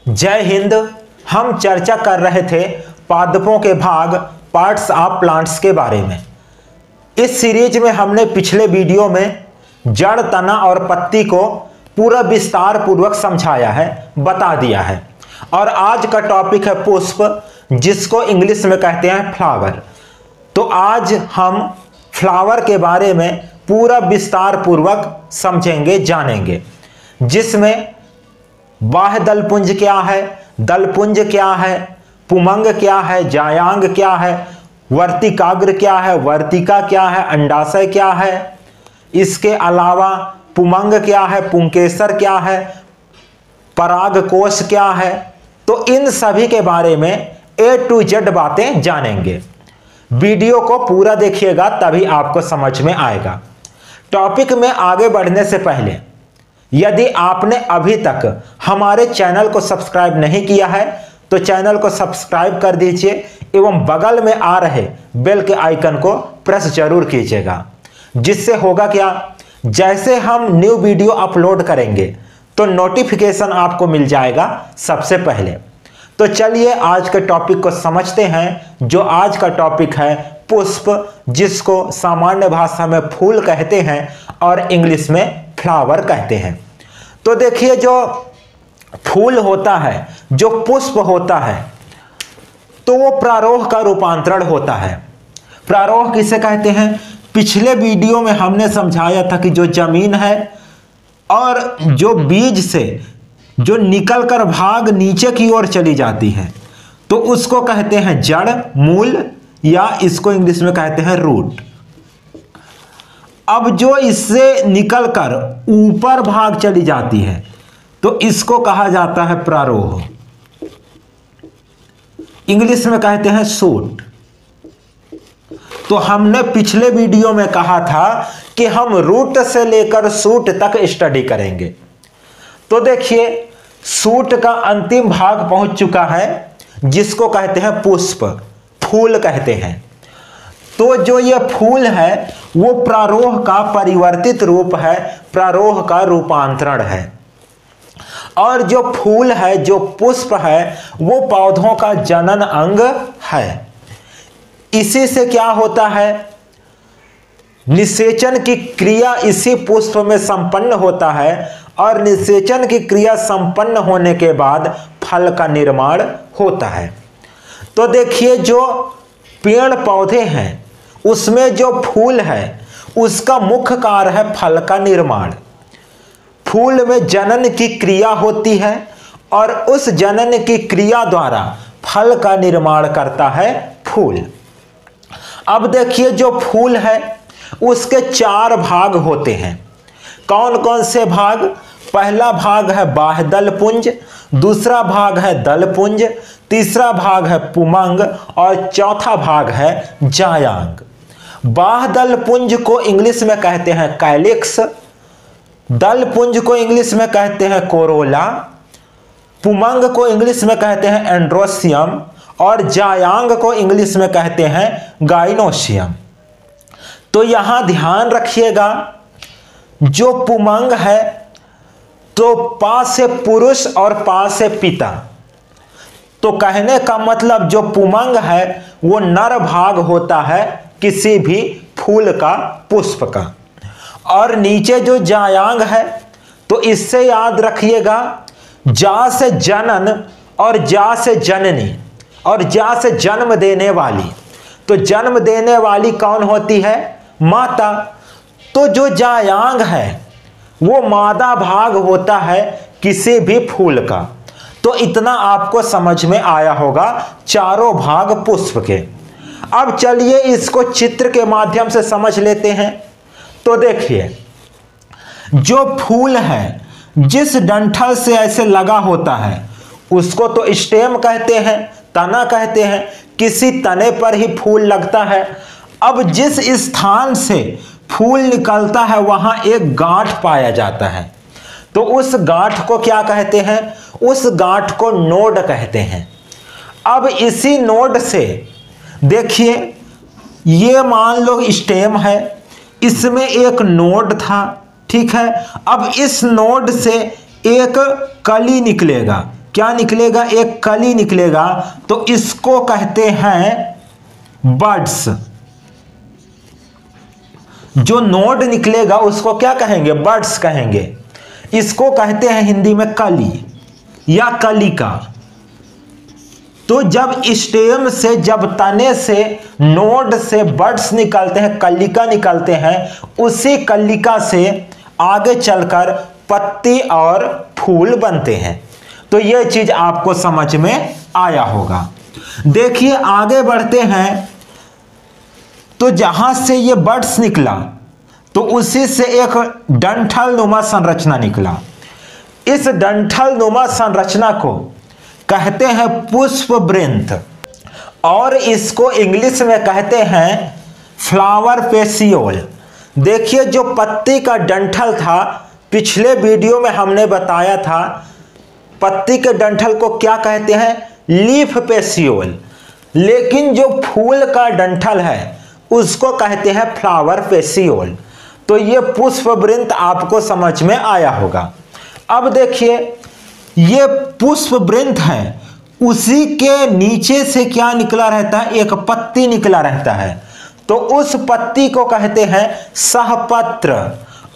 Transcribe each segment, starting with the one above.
जय हिंद। हम चर्चा कर रहे थे पादपों के भाग पार्ट्स ऑफ प्लांट्स के बारे में। इस सीरीज में हमने पिछले वीडियो में जड़, तना और पत्ती को पूरा विस्तार पूर्वक समझाया है, बता दिया है। और आज का टॉपिक है पुष्प, जिसको इंग्लिश में कहते हैं फ्लावर। तो आज हम फ्लावर के बारे में पूरा विस्तार पूर्वक समझेंगे, जानेंगे, जिसमें बाह्य दलपुंज क्या है, दलपुंज क्या है, पुमंग क्या है, जायांग क्या है, वर्तिकाग्र क्या है, वर्तिका क्या है, अंडाशय क्या है, इसके अलावा पुमंग क्या है, पुंकेसर क्या है, परागकोश क्या है। तो इन सभी के बारे में A to Z बातें जानेंगे। वीडियो को पूरा देखिएगा, तभी आपको समझ में आएगा। टॉपिक में आगे बढ़ने से पहले यदि आपने अभी तक हमारे चैनल को सब्सक्राइब नहीं किया है तो चैनल को सब्सक्राइब कर दीजिए एवं बगल में आ रहे बेल के आइकन को प्रेस जरूर कीजिएगा। जिससे होगा क्या, जैसे हम न्यू वीडियो अपलोड करेंगे तो नोटिफिकेशन आपको मिल जाएगा सबसे पहले। तो चलिए आज के टॉपिक को समझते हैं। जो आज का टॉपिक है पुष्प, जिसको सामान्य भाषा में फूल कहते हैं और इंग्लिश में फ्लावर कहते हैं। तो देखिए, जो फूल होता है, जो पुष्प होता है, तो वो प्रारोह का रूपांतरण होता है। प्रारोह किसे कहते हैं? पिछले वीडियो में हमने समझाया था कि जो जमीन है और जो बीज से जो निकलकर भाग नीचे की ओर चली जाती है तो उसको कहते हैं जड़, मूल, या इसको इंग्लिश में कहते हैं रूट। अब जो इससे निकलकर ऊपर भाग चली जाती है तो इसको कहा जाता है प्रारोह, इंग्लिश में कहते हैं शूट। तो हमने पिछले वीडियो में कहा था कि हम रूट से लेकर शूट तक स्टडी करेंगे। तो देखिए, शूट का अंतिम भाग पहुंच चुका है, जिसको कहते हैं पुष्प, फूल कहते हैं। तो जो ये फूल है वो प्रारोह का परिवर्तित रूप है, प्रारोह का रूपांतरण है। और जो फूल है, जो पुष्प है, वो पौधों का जनन अंग है। इसी से क्या होता है, निषेचन की क्रिया इसी पुष्प में संपन्न होता है और निषेचन की क्रिया संपन्न होने के बाद फल का निर्माण होता है। तो देखिए, जो पेड़ पौधे हैं उसमें जो फूल है उसका मुख्य कार्य है फल का निर्माण। फूल में जनन की क्रिया होती है और उस जनन की क्रिया द्वारा फल का निर्माण करता है फूल। अब देखिए, जो फूल है उसके 4 भाग होते हैं। कौन कौन से भाग? पहला भाग है बाह्य दलपुंज, दूसरा भाग है दलपुंज, तीसरा भाग है पुमंग और चौथा भाग है जायांग। बाह्य दलपुंज को इंग्लिश में कहते हैं कैलिक्स, दलपुंज को इंग्लिश में कहते हैं कोरोला, पुमंग को इंग्लिश में कहते हैं एंड्रोसियम और जायांग को इंग्लिश में कहते हैं गाइनोसियम। तो यहां ध्यान रखिएगा, जो पुमंग है तो पा से पुरुष और पा से पिता। तो कहने का मतलब जो पुमंग है वो नर भाग होता है किसी भी फूल का, पुष्प का। और नीचे जो जायांग है तो इससे याद रखिएगा, जा से जनन और जा से जननी और जा से जन्म देने वाली। तो जन्म देने वाली कौन होती है? माता। तो जो जायांग है वो मादा भाग होता है किसी भी फूल का। तो इतना आपको समझ में आया होगा चारों भाग पुष्प के। अब चलिए इसको चित्र के माध्यम से समझ लेते हैं। तो देखिए, जो फूल है जिस डंठल से ऐसे लगा होता है उसको तो स्टेम कहते हैं, तना कहते हैं। किसी तने पर ही फूल लगता है। अब जिस स्थान से फूल निकलता है वहां एक गांठ पाया जाता है, तो उस गांठ को क्या कहते हैं? उस गांठ को नोड कहते हैं। अब इसी नोड से देखिए, ये मान लो स्टेम है, इसमें एक नोड था, ठीक है। अब इस नोड से एक कली निकलेगा, क्या निकलेगा, एक कली निकलेगा, तो इसको कहते हैं बड्स। जो नोड निकलेगा उसको क्या कहेंगे, बड्स कहेंगे। इसको कहते हैं हिंदी में कली या कलिका। तो जब स्टेम से, जब तने से, नोड से बड्स निकलते हैं, कलिका निकलते हैं, उसी कलिका से आगे चलकर पत्ती और फूल बनते हैं। तो यह चीज आपको समझ में आया होगा। देखिए आगे बढ़ते हैं, तो जहां से ये बड्स निकला तो उसी से एक डंठल नुमा संरचना निकला। इस डंठल नुमा संरचना को कहते हैं पुष्पवृंत, और इसको इंग्लिश में कहते हैं फ्लावर पेसियोल। देखिए जो पत्ती का डंठल था, पिछले वीडियो में हमने बताया था पत्ती के डंठल को क्या कहते हैं, लीफ पेसियोल। लेकिन जो फूल का डंठल है उसको कहते हैं फ्लावर पेसियोल। तो ये पुष्पवृंत आपको समझ में आया होगा। अब देखिए ये पुष्पवृंत है, उसी के नीचे से क्या निकला रहता है, एक पत्ती निकला रहता है। तो उस पत्ती को कहते हैं सहपत्र,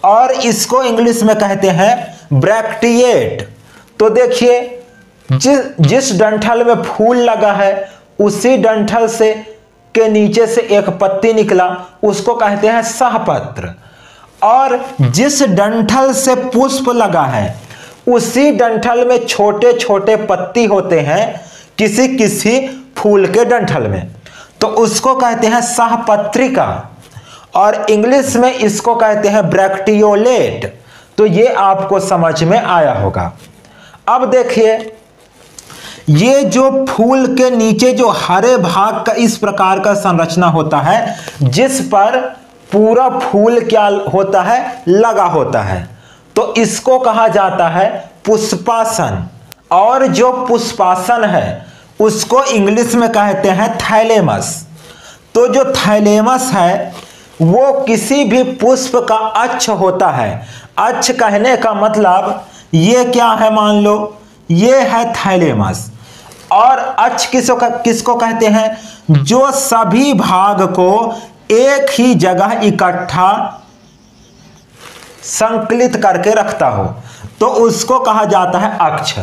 और इसको इंग्लिश में कहते हैं ब्रैक्टिएट। तो देखिए जिस डंठल में फूल लगा है उसी डंठल से के नीचे से एक पत्ती निकला, उसको कहते हैं सहपत्र। और जिस डंठल से पुष्प लगा है उसी डंठल में छोटे छोटे पत्ती होते हैं किसी किसी फूल के डंठल में, तो उसको कहते हैं सहपत्रिका, और इंग्लिश में इसको कहते हैं ब्रैक्टियोलेट। तो ये आपको समझ में आया होगा। अब देखिए ये जो फूल के नीचे जो हरे भाग का इस प्रकार का संरचना होता है, जिस पर पूरा फूल क्या होता है, लगा होता है, तो इसको कहा जाता है पुष्पासन। और जो पुष्पासन है उसको इंग्लिश में कहते हैं थैलेमस। तो जो थैलेमस है वो किसी भी पुष्प का अक्ष होता है। अक्ष कहने का मतलब ये क्या है, मान लो ये है थैलेमस। और अक्ष किसको कहते हैं, जो सभी भाग को एक ही जगह इकट्ठा संकलित करके रखता हो, तो उसको कहा जाता है अक्ष।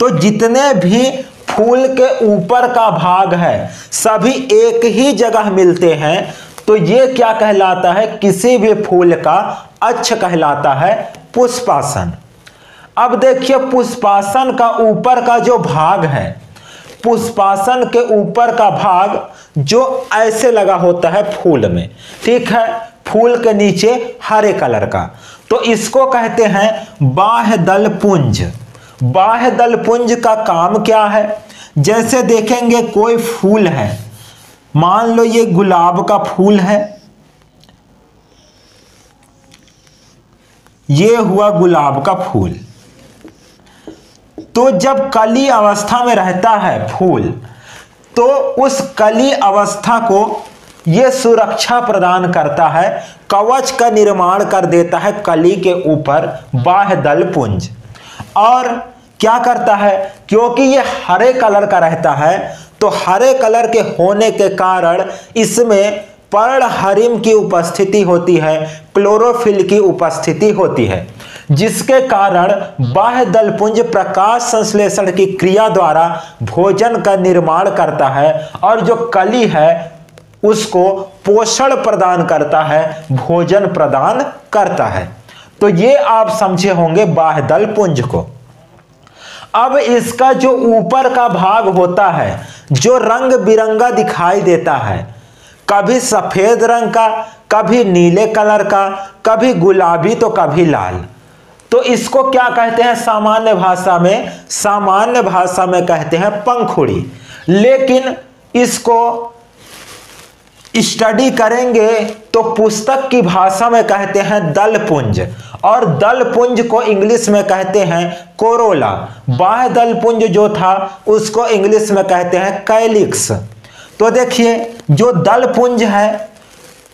तो जितने भी फूल के ऊपर का भाग है सभी एक ही जगह मिलते हैं, तो ये क्या कहलाता है, किसी भी फूल का अक्ष कहलाता है पुष्पासन। अब देखिए पुष्पासन का ऊपर का जो भाग है, पुष्पासन के ऊपर का भाग जो ऐसे लगा होता है फूल में, ठीक है, फूल के नीचे हरे कलर का, तो इसको कहते हैं बाह्य दल पुंज। बाह्य दल पुंज का काम क्या है, जैसे देखेंगे कोई फूल है, मान लो ये गुलाब का फूल है, ये हुआ गुलाब का फूल। तो जब कली अवस्था में रहता है फूल, तो उस कली अवस्था को यह सुरक्षा प्रदान करता है, कवच का निर्माण कर देता है कली के ऊपर बाह्य दल पुंज। और क्या करता है, क्योंकि ये हरे कलर का रहता है, तो हरे कलर के होने के कारण इसमें पर्णहरिम की उपस्थिति होती है, क्लोरोफिल की उपस्थिति होती है, जिसके कारण बाह्य दलपुंज प्रकाश संश्लेषण की क्रिया द्वारा भोजन का निर्माण करता है, और जो कली है उसको पोषण प्रदान करता है, भोजन प्रदान करता है। तो ये आप समझे होंगे बाह्य दलपुंज को। अब इसका जो ऊपर का भाग होता है, जो रंग बिरंगा दिखाई देता है, कभी सफेद रंग का, कभी नीले कलर का, कभी गुलाबी तो कभी लाल, तो इसको क्या कहते हैं, सामान्य भाषा में कहते हैं पंखुड़ी। लेकिन इसको स्टडी करेंगे तो पुस्तक की भाषा में कहते हैं दलपुंज, और दलपुंज को इंग्लिश में कहते हैं कोरोला। बाह्य दलपुंज जो था उसको इंग्लिश में कहते हैं कैलिक्स। तो देखिए जो दलपुंज है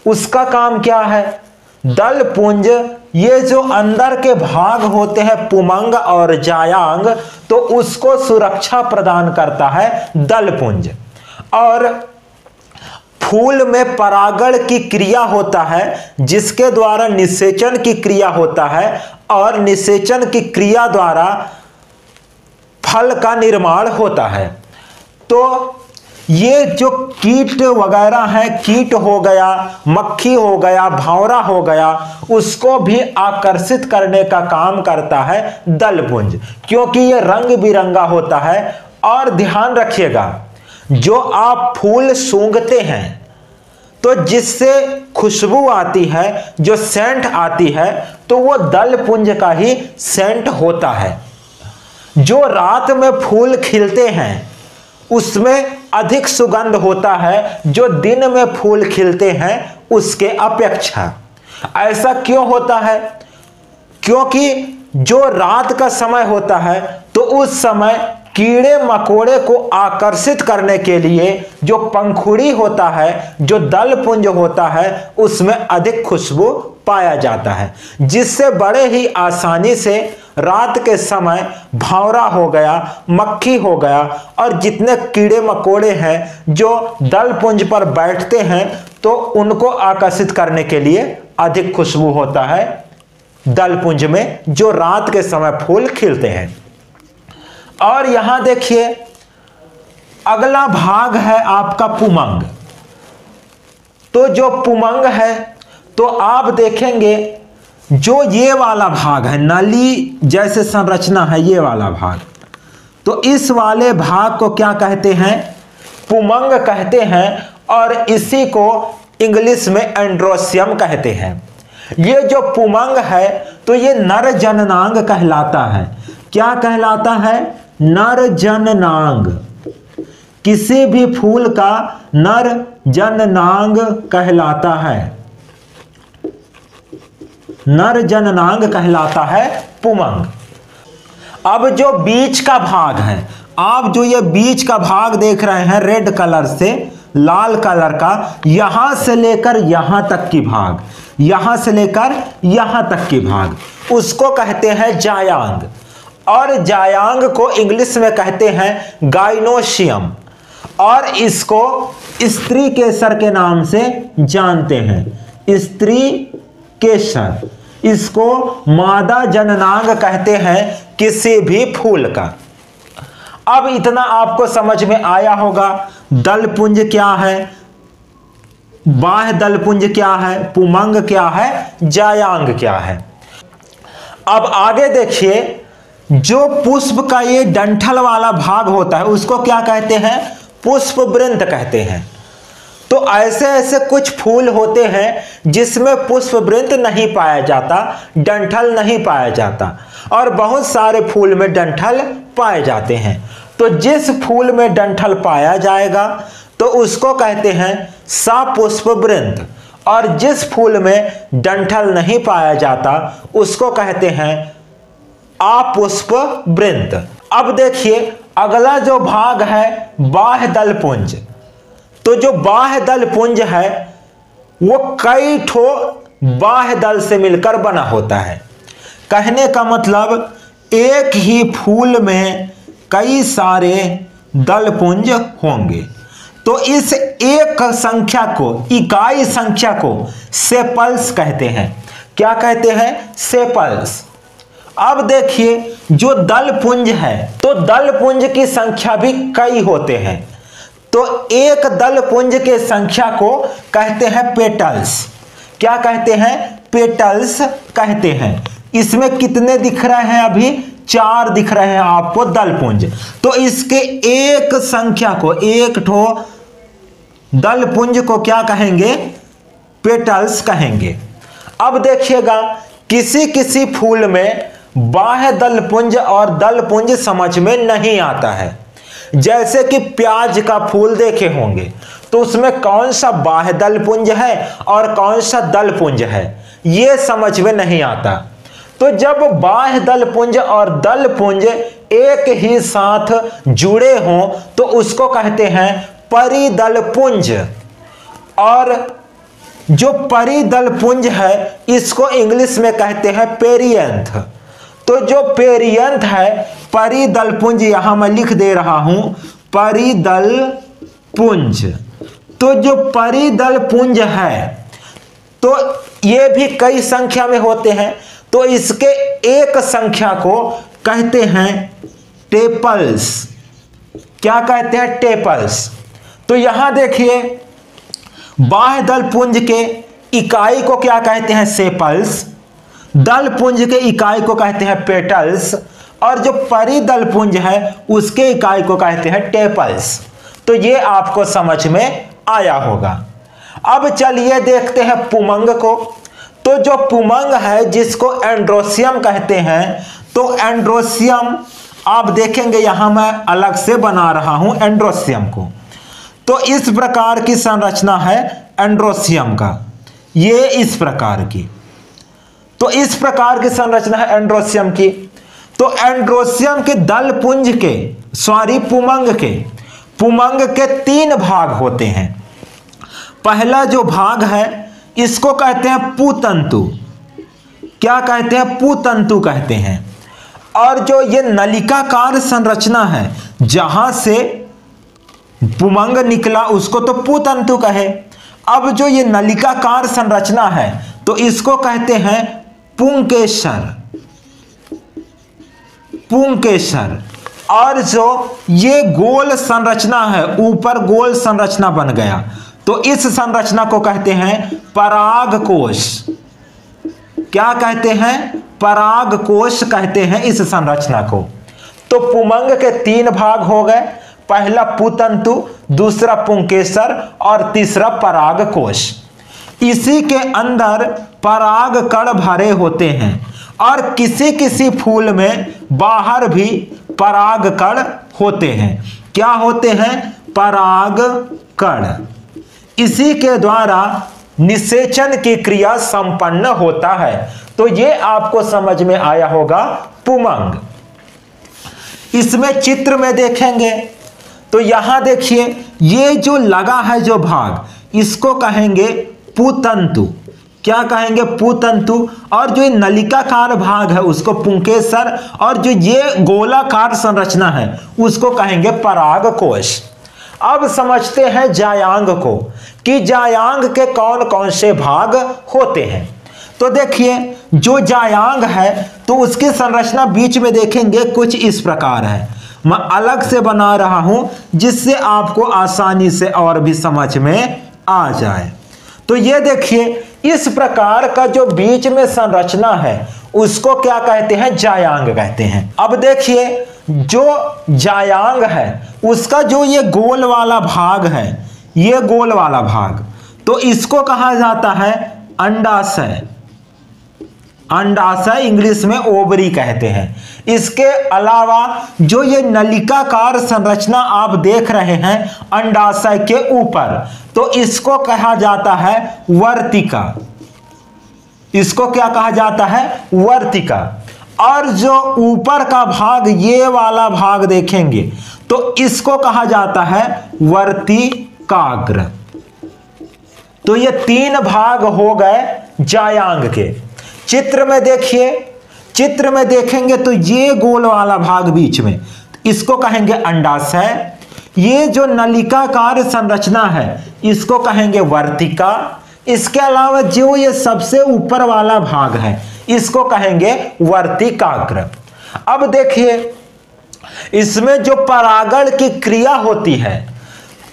उसका काम क्या है, दल पुंज, ये जो अंदर के भाग होते हैं पुमंग और जायांग, तो उसको सुरक्षा प्रदान करता है दल पुंज। और फूल में परागण की क्रिया होता है जिसके द्वारा निषेचन की क्रिया होता है, और निषेचन की क्रिया द्वारा फल का निर्माण होता है। तो ये जो कीट वगैरह है, कीट हो गया, मक्खी हो गया, भंवरा हो गया, उसको भी आकर्षित करने का काम करता है दलपुंज, क्योंकि ये रंग बिरंगा होता है। और ध्यान रखिएगा, जो आप फूल सूंघते हैं तो जिससे खुशबू आती है, जो सेंट आती है, तो वो दलपुंज का ही सेंट होता है। जो रात में फूल खिलते हैं उसमें अधिक सुगंध होता है जो दिन में फूल खिलते हैं उसके अपेक्षा। ऐसा क्यों होता है? क्योंकि जो रात का समय होता है तो उस समय कीड़े मकोड़े को आकर्षित करने के लिए जो पंखुड़ी होता है, जो दलपुंज होता है, उसमें अधिक खुशबू पाया जाता है, जिससे बड़े ही आसानी से रात के समय भंवरा हो गया, मक्खी हो गया, और जितने कीड़े मकोड़े हैं जो दलपुंज पर बैठते हैं तो उनको आकर्षित करने के लिए अधिक खुशबू होता है दलपुंज में, जो रात के समय फूल खिलते हैं। और यहां देखिए, अगला भाग है आपका पुमंग। तो जो पुमंग है, तो आप देखेंगे जो ये वाला भाग है, नली जैसे संरचना है ये वाला भाग, तो इस वाले भाग को क्या कहते हैं? पुमंग कहते हैं, और इसी को इंग्लिश में एंड्रोसियम कहते हैं। ये जो पुमंग है तो ये नर जननांग कहलाता है। क्या कहलाता है? नर जननांग। किसी भी फूल का नर जननांग कहलाता है, नर जननांग कहलाता है पुमंग। अब जो बीच का भाग है, आप जो ये बीच का भाग देख रहे हैं रेड कलर से लाल कलर का, यहां से लेकर यहां तक की भाग, यहां से लेकर यहां तक की भाग, उसको कहते हैं जायांग। और जायांग को इंग्लिश में कहते हैं गाइनोशियम, और इसको स्त्री केसर के नाम से जानते हैं, स्त्री केसर। इसको मादा जननांग कहते हैं किसी भी फूल का। अब इतना आपको समझ में आया होगा, दलपुंज क्या है, बाह्य दलपुंज क्या है, पुमंग क्या है, जायांग क्या है। अब आगे देखिए, जो पुष्प का ये डंठल वाला भाग होता है उसको क्या कहते हैं? पुष्पवृंत कहते हैं। तो ऐसे ऐसे कुछ फूल होते हैं जिसमें पुष्पवृंत नहीं पाया जाता, डंठल नहीं पाया जाता, और बहुत सारे फूल में डंठल पाए जाते हैं। तो जिस फूल में डंठल पाया जाएगा तो उसको कहते हैं सपुष्पवृंत, और जिस फूल में डंठल नहीं पाया जाता उसको कहते हैं अपुष्पवृंत। अब देखिए, अगला जो भाग है बाह्य दलपुंज। तो जो बाह्य दलपुंज है वो कई ठो बाह्य दल से मिलकर बना होता है। कहने का मतलब, एक ही फूल में कई सारे दलपुंज होंगे। तो इस एक संख्या को, इकाई संख्या को सेपल्स कहते हैं। क्या कहते हैं? सेपल्स। अब देखिए, जो दलपुंज है तो दलपुंज की संख्या भी कई होते हैं। तो एक दलपुंज के संख्या को कहते हैं पेटल्स। क्या कहते हैं? पेटल्स कहते हैं। इसमें कितने दिख रहे हैं? अभी 4 दिख रहे हैं आपको दलपुंज। तो इसके एक संख्या को, एक ठो दलपुंज को क्या कहेंगे? पेटल्स कहेंगे। अब देखिएगा, किसी किसी फूल में बाह्य दलपुंज और दलपुंज समझ में नहीं आता है। जैसे कि प्याज का फूल देखे होंगे तो उसमें कौन सा बाह्य दलपुंज है और कौन सा दलपुंज है, ये समझ में नहीं आता। तो जब बाह्य दलपुंज और दलपुंज एक ही साथ जुड़े हों तो उसको कहते हैं परिदलपुंज, और जो परिदल पुंज है इसको इंग्लिश में कहते हैं पेरियंथ। तो जो पेरियंथ है परिदल पुंज, यहां मैं लिख दे रहा हूं परिदल पुंज। तो जो परिदल पुंज है तो ये भी कई संख्या में होते हैं, तो इसके एक संख्या को कहते हैं टेपल्स। क्या कहते हैं? टेपल्स। तो यहां देखिए बाह्य दल पुंज के इकाई को क्या कहते हैं? सेपल्स। दल पुंज के इकाई को कहते हैं पेटल्स, और जो परिदल पुंज है उसके इकाई को कहते हैं टेपल्स। तो ये आपको समझ में आया होगा। अब चलिए देखते हैं पुमंग को। तो जो पुमंग है जिसको एंड्रोसियम कहते हैं, तो एंड्रोसियम आप देखेंगे यहां मैं अलग से बना रहा हूं एंड्रोसियम को। तो इस प्रकार की संरचना है एंड्रोसियम का, ये इस प्रकार की। तो इस प्रकार की संरचना है एंड्रोसियम की। तो एंड्रोसियम के दल पुंज के पुमंग के 3 भाग होते हैं। पहला जो भाग है इसको कहते हैं पुतंतु। क्या कहते हैं? पुतंतु कहते हैं। और जो ये नलिकाकार संरचना है जहां से पुमंग निकला उसको तो पुतंतु कहे। अब जो ये नलिकाकार संरचना है तो इसको कहते हैं पुंकेसर। और जो ये गोल संरचना है, ऊपर गोल संरचना बन गया, तो इस संरचना को कहते हैं परागकोश। क्या कहते हैं? परागकोश कहते हैं इस संरचना को। तो पुमंग के 3 भाग हो गए, पहला पुतंतु, दूसरा पुंकेसर और तीसरा परागकोश। इसी के अंदर पराग कण भरे होते हैं, और किसी किसी फूल में बाहर भी पराग कण होते हैं। क्या होते हैं? पराग कण। इसी के द्वारा निषेचन की क्रिया संपन्न होता है। तो ये आपको समझ में आया होगा पुमंग। इसमें चित्र में देखेंगे तो यहां देखिए ये जो लगा है जो भाग इसको कहेंगे पुतंतु। क्या कहेंगे? पुतंतु। और जो नलिकाकार भाग है उसको पुंकेसर, और जो ये गोलाकार संरचना है उसको कहेंगे परागकोश। अब समझते हैं जायांग को कि जायांग के कौन कौन से भाग होते हैं। तो देखिए जो जायांग है तो उसकी संरचना बीच में देखेंगे कुछ इस प्रकार है। मैं अलग से बना रहा हूं जिससे आपको आसानी से और भी समझ में आ जाए। तो ये देखिए इस प्रकार का जो बीच में संरचना है उसको क्या कहते हैं? जायांग कहते हैं। अब देखिए जो जायांग है उसका जो ये गोल वाला भाग है, ये गोल वाला भाग, तो इसको कहा जाता है अंडाशय। अंडाशय इंग्लिश में ओवरी कहते हैं। इसके अलावा जो ये नलिकाकार संरचना आप देख रहे हैं अंडाशय के ऊपर, तो इसको कहा जाता है वर्तिका। इसको क्या कहा जाता है? वर्तिका। और जो ऊपर का भाग ये वाला भाग देखेंगे तो इसको कहा जाता है वर्तिकाग्र। तो ये 3 भाग हो गए जायांग के। चित्र में देखिए, चित्र में देखेंगे तो ये गोल वाला भाग बीच में इसको कहेंगे अंडाशय। ये जो नलिकाकार संरचना है इसको कहेंगे वर्तिका। इसके अलावा जो ये सबसे ऊपर वाला भाग है इसको कहेंगे वर्तिकाग्र। अब देखिए इसमें जो परागण की क्रिया होती है,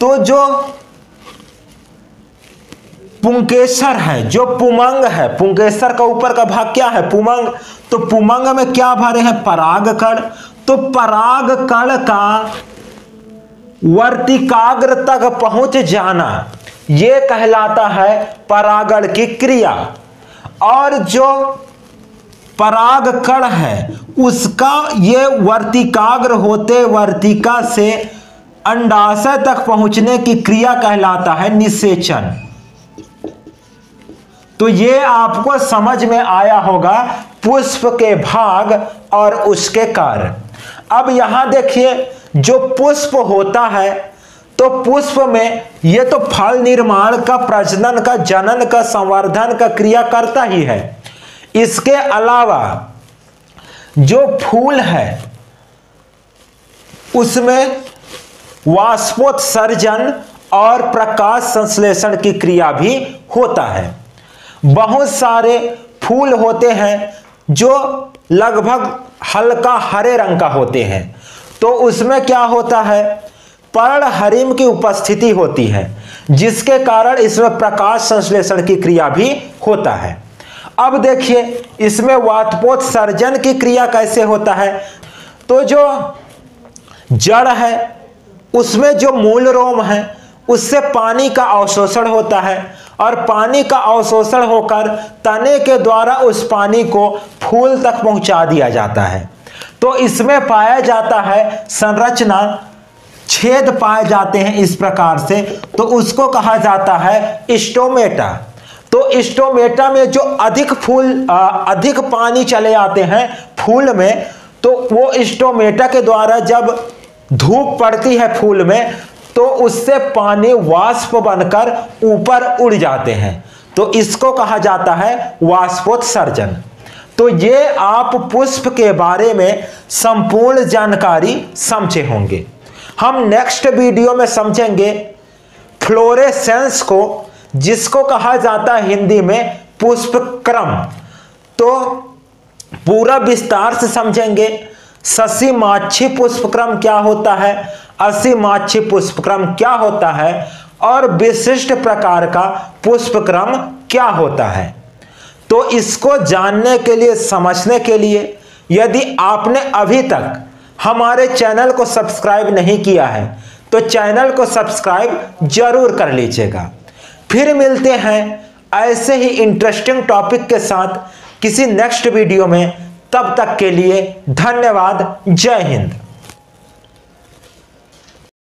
तो जो पुंकेसर है, जो पुमंग है, पुंकेसर का ऊपर का भाग क्या है? पुमंग। तो पुमंग में क्या भरे हैं? परागकण। तो परागकण का वर्तिकाग्र तक पहुंच जाना यह कहलाता है परागण की क्रिया। और जो परागकण है उसका ये वर्तिकाग्र होते वर्तिका से अंडाशय तक पहुंचने की क्रिया कहलाता है निषेचन। तो ये आपको समझ में आया होगा पुष्प के भाग और उसके कार्य। अब यहां देखिए जो पुष्प होता है तो पुष्प में ये तो फल निर्माण का, प्रजनन का, जनन का, संवर्धन का क्रिया करता ही है। इसके अलावा जो फूल है उसमें वाष्पोत्सर्जन और प्रकाश संश्लेषण की क्रिया भी होता है। बहुत सारे फूल होते हैं जो लगभग हल्का हरे रंग का होते हैं, तो उसमें क्या होता है, पर्णहरिम की उपस्थिति होती है, जिसके कारण इसमें प्रकाश संश्लेषण की क्रिया भी होता है। अब देखिए इसमें वाष्पोत्सर्जन की क्रिया कैसे होता है। तो जो जड़ है उसमें जो मूल रोम है उससे पानी का अवशोषण होता है, और पानी का अवशोषण होकर तने के द्वारा उस पानी को फूल तक पहुंचा दिया जाता है। तो इसमें पाया जाता है संरचना, छेद पाए जाते हैं इस प्रकार से, तो उसको कहा जाता है स्टोमेटा। तो स्टोमेटा में जो अधिक पानी चले आते हैं फूल में, तो वो स्टोमेटा के द्वारा जब धूप पड़ती है फूल में तो उससे पानी वाष्प बनकर ऊपर उड़ जाते हैं, तो इसको कहा जाता है वाष्पोत्सर्जन। तो ये आप पुष्प के बारे में संपूर्ण जानकारी समझे होंगे। हम नेक्स्ट वीडियो में समझेंगे फ्लोरेसेंस को, जिसको कहा जाता है हिंदी में पुष्पक्रम। तो पूरा विस्तार से समझेंगे ससीमाछी पुष्पक्रम क्या होता है, असीमाछी पुष्पक्रम क्या होता है, और विशिष्ट प्रकार का पुष्पक्रम क्या होता है। तो इसको जानने के लिए, समझने के लिए, यदि आपने अभी तक हमारे चैनल को सब्सक्राइब नहीं किया है तो चैनल को सब्सक्राइब जरूर कर लीजिएगा। फिर मिलते हैं ऐसे ही इंटरेस्टिंग टॉपिक के साथ किसी नेक्स्ट वीडियो में। तब तक के लिए धन्यवाद। जय हिंद।